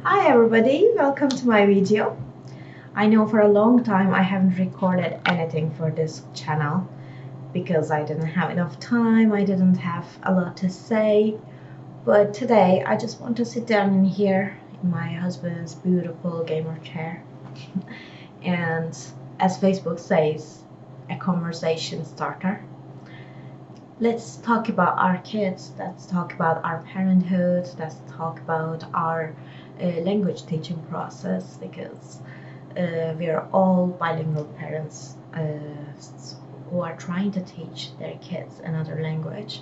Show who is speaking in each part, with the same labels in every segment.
Speaker 1: Hi everybody, welcome to my video. I know for a long time I haven't recorded anything for this channel because I didn't have enough time, I didn't have a lot to say. But today I just want to sit down in here in my husband's beautiful gamer chair and, as Facebook says, a conversation starter. Let's talk about our kids, let's talk about our parenthood, let's talk about our language teaching process because we are all bilingual parents who are trying to teach their kids another language.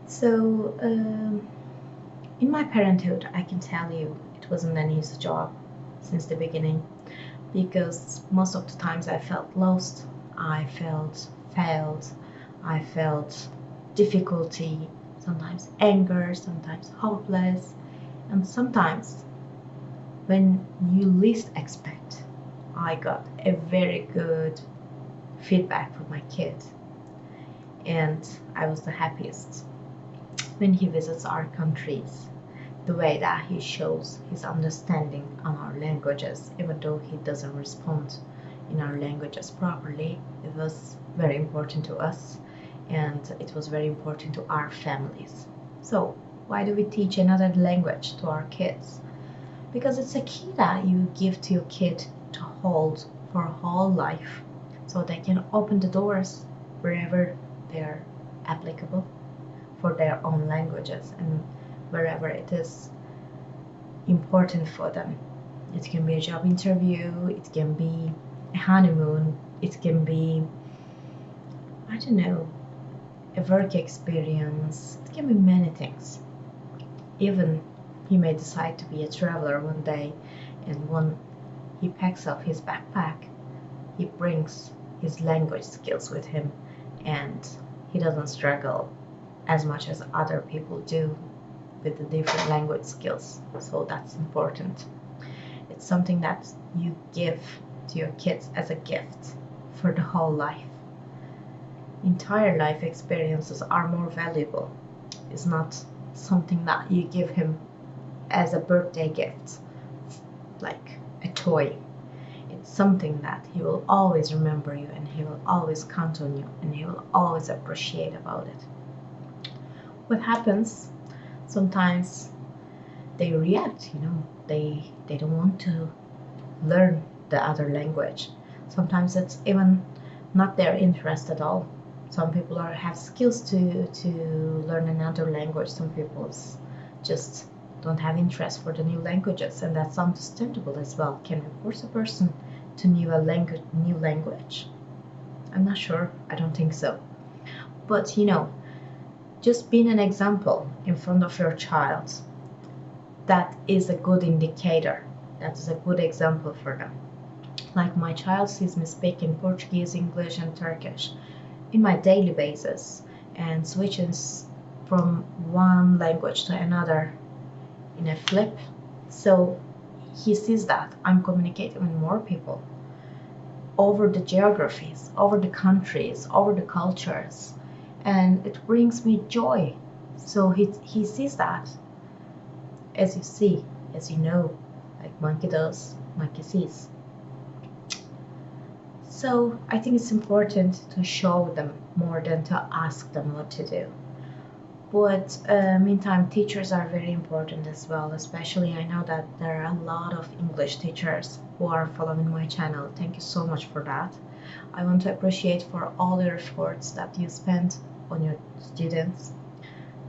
Speaker 1: So, in my parenthood, I can tell you it wasn't an easy job since the beginning because most of the times I felt lost, I felt failed, I felt difficulty, sometimes anger, sometimes hopeless, and sometimes when you least expect, I got a very good feedback from my kid, and I was the happiest when he visits our countries. The way that he shows his understanding on our languages, even though he doesn't respond in our languages properly, it was very important to us, and it was very important to our families. So, why do we teach another language to our kids? Because it's a key that you give to your kid to hold for a whole life so they can open the doors wherever they're applicable for their own languages and wherever it is important for them. It can be a job interview, it can be a honeymoon, it can be, I don't know, a work experience, it can be many things. Even he may decide to be a traveler one day, and when he packs up his backpack, he brings his language skills with him, and he doesn't struggle as much as other people do with the different language skills. So that's important. It's something that you give to your kids as a gift for the whole life. Entire life experiences are more valuable. It's not something that you give him as a birthday gift, like a toy. It's something that he will always remember you, and he will always count on you, and he will always appreciate about it. What happens sometimes, they react, they don't want to learn the other language. Sometimes it's even not their interest at all. Some people have skills to learn another language. Some people just don't have interest for the new languages, and that's understandable as well. Can we force a person to new language? I'm not sure. I don't think so. But just being an example in front of your child, that is a good indicator. That is a good example for them. Like my child sees me speaking Portuguese, English, and Turkish in my daily basis and switches from one language to another in a flip. So he sees that I'm communicating with more people over the geographies, over the countries, over the cultures, and it brings me joy. So he sees that, as you see, as you know, like monkey does, monkey sees. So I think it's important to show them more than to ask them what to do. But meantime, teachers are very important as well. Especially, I know that there are a lot of English teachers who are following my channel. Thank you so much for that. I want to appreciate for all the efforts that you spent on your students.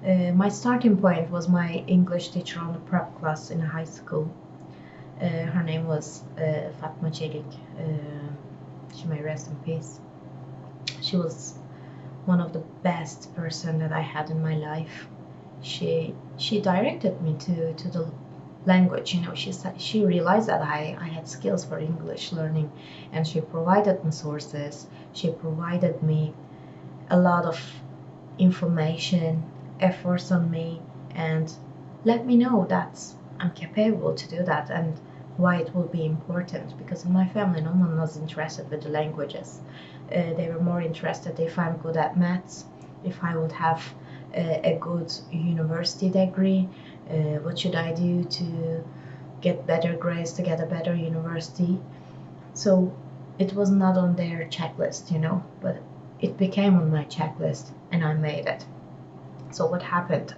Speaker 1: My starting point was my English teacher on the prep class in high school. Her name was Fatma Çelik. She may rest in peace. She was one of the best person that I had in my life. She directed me to the language. She realized that I had skills for English learning, and she provided me sources. She provided me a lot of information, efforts on me, and let me know that I'm capable to do that and why it will be important. Because in my family, no one was interested with the languages. They were more interested if I'm good at maths, if I would have a good university degree, what should I do to get better grades, to get a better university. So it was not on their checklist, but it became on my checklist and I made it. So what happened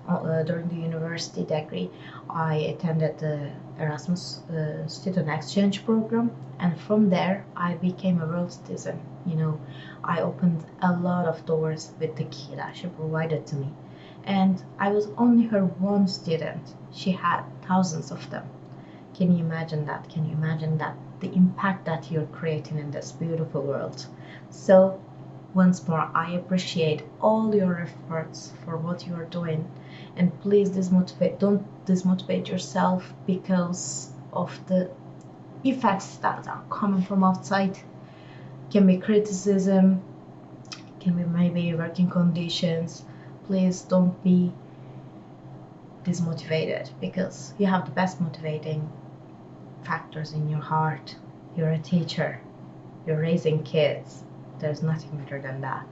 Speaker 1: during the university degree, I attended the Erasmus student exchange program, and from there I became a world citizen. I opened a lot of doors with the key that she provided to me, and I was only her one student. She had thousands of them. Can you imagine that? Can you imagine that? The impact that you're creating in this beautiful world. So once more, I appreciate all your efforts for what you are doing, and please don't dismotivate yourself because of the effects that are coming from outside. Can be criticism, can be maybe working conditions. Please don't be dismotivated because you have the best motivating factors in your heart. You're a teacher, you're raising kids. There's nothing better than that.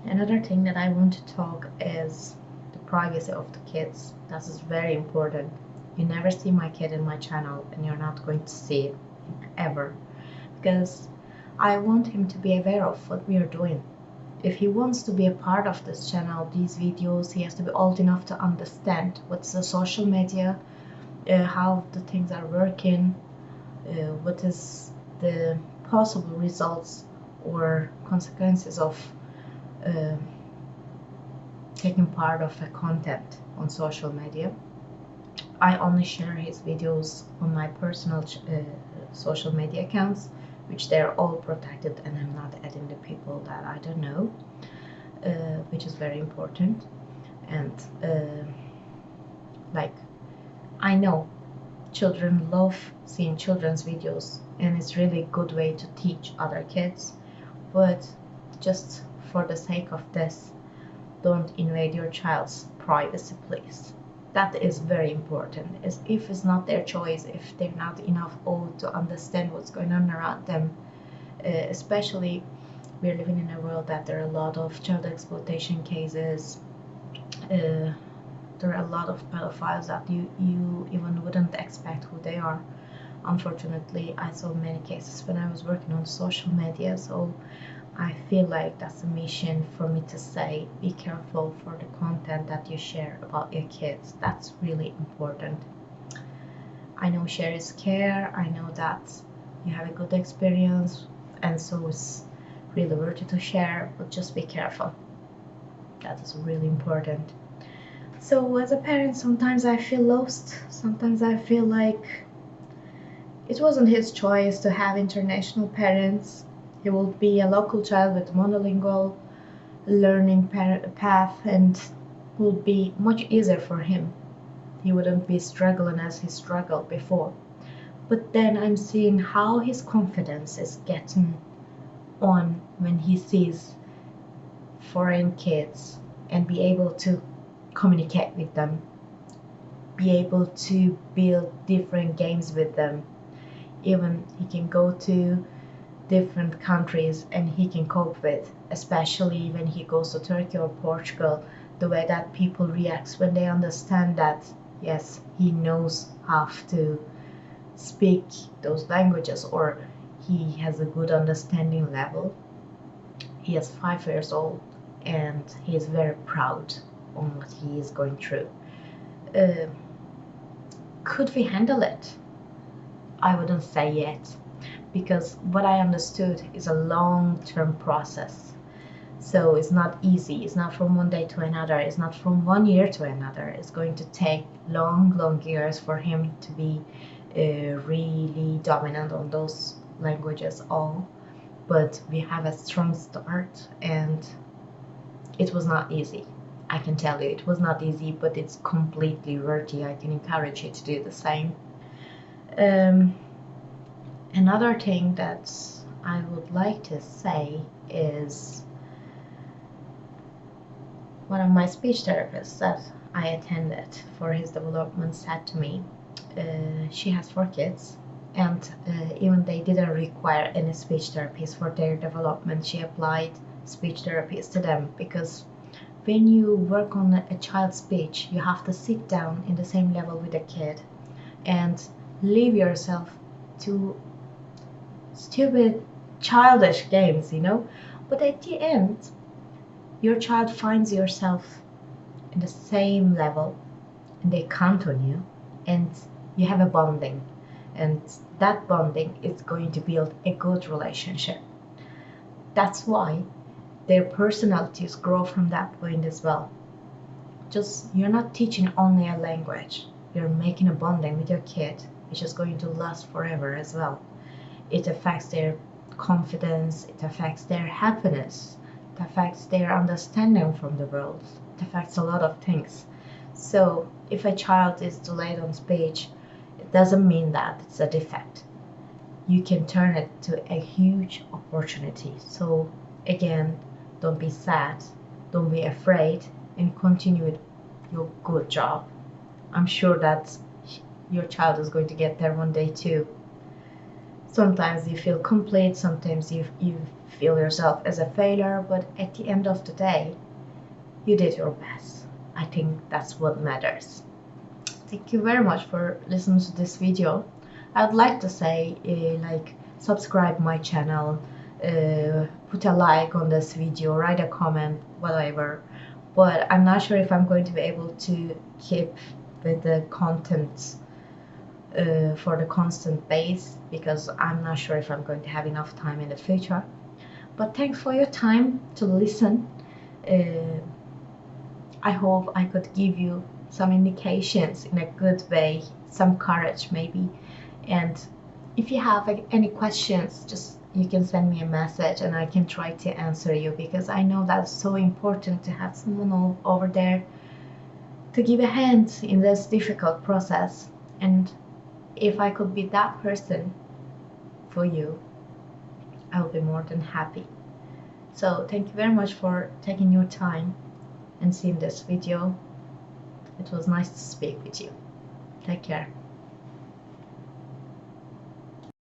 Speaker 1: Another thing that I want to talk is the privacy of the kids. That is very important. You never see my kid in my channel, and you're not going to see it ever, because I want him to be aware of what we are doing. If he wants to be a part of this channel, these videos, he has to be old enough to understand what's the social media, how the things are working, what is the possible results or consequences of taking part of a content on social media. I only share his videos on my personal social media accounts, which they're all protected, and I'm not adding the people that I don't know, which is very important. And like, I know children love seeing children's videos, and it's really a good way to teach other kids, but just for the sake of this, don't invade your child's privacy, please. That is very important. If it's not their choice, if they're not enough old to understand what's going on around them, especially we're living in a world that there are a lot of child exploitation cases. There are a lot of pedophiles that you even wouldn't expect who they are. Unfortunately, I saw many cases when I was working on social media, so I feel like that's a mission for me to say, be careful for the content that you share about your kids. That's really important. I know share is care. I know that you have a good experience, and so it's really worth it to share, but just be careful. That is really important. So as a parent, sometimes I feel lost. Sometimes I feel like it wasn't his choice to have international parents. He will be a local child with monolingual learning path, and will be much easier for him. He wouldn't be struggling as he struggled before. But then I'm seeing how his confidence is getting on when he sees foreign kids and be able to communicate with them, be able to build different games with them. Even he can go to different countries and he can cope with, especially when he goes to Turkey or Portugal, the way that people react when they understand that, yes, he knows how to speak those languages, or he has a good understanding level. He is 5 years old and he is very proud on what he is going through. Could we handle it? I wouldn't say yet, because what I understood is a long-term process. So it's not easy. It's not from one day to another. It's not from 1 year to another. It's going to take long years for him to be really dominant on those languages all. But we have a strong start, and it was not easy. I can tell you it was not easy, but it's completely worth it. I can encourage you to do the same. Another thing that I would like to say is, one of my speech therapists that I attended for his development said to me, she has 4 kids, and even they didn't require any speech therapies for their development. She applied speech therapies to them, because when you work on a child's speech, you have to sit down in the same level with a kid. and leave yourself to stupid, childish games, But at the end, your child finds yourself in the same level and they count on you and you have a bonding. And that bonding is going to build a good relationship. That's why their personalities grow from that point as well. Just you're not teaching only a language, you're making a bonding with your kid, which is going to last forever as well. It affects their confidence, it affects their happiness, it affects their understanding from the world, it affects a lot of things. So if a child is delayed on speech, it doesn't mean that it's a defect. You can turn it to a huge opportunity. So again, don't be sad, don't be afraid, and continue with your good job. I'm sure that your child is going to get there one day too. Sometimes you feel complete, sometimes you feel yourself as a failure, but at the end of the day, you did your best. I think that's what matters. Thank you very much for listening to this video. I would like to say, subscribe my channel, put a like on this video, write a comment, whatever. But I'm not sure if I'm going to be able to keep with the content for the constant base, because I'm not sure if I'm going to have enough time in the future. But thanks for your time to listen. I hope I could give you some indications in a good way, some courage maybe. And if you have any questions, just you can send me a message and I can try to answer you, because I know that's so important to have someone over there to give a hand in this difficult process. And if I could be that person for you, I will be more than happy. So thank you very much for taking your time and seeing this video. It was nice to speak with you. Take care.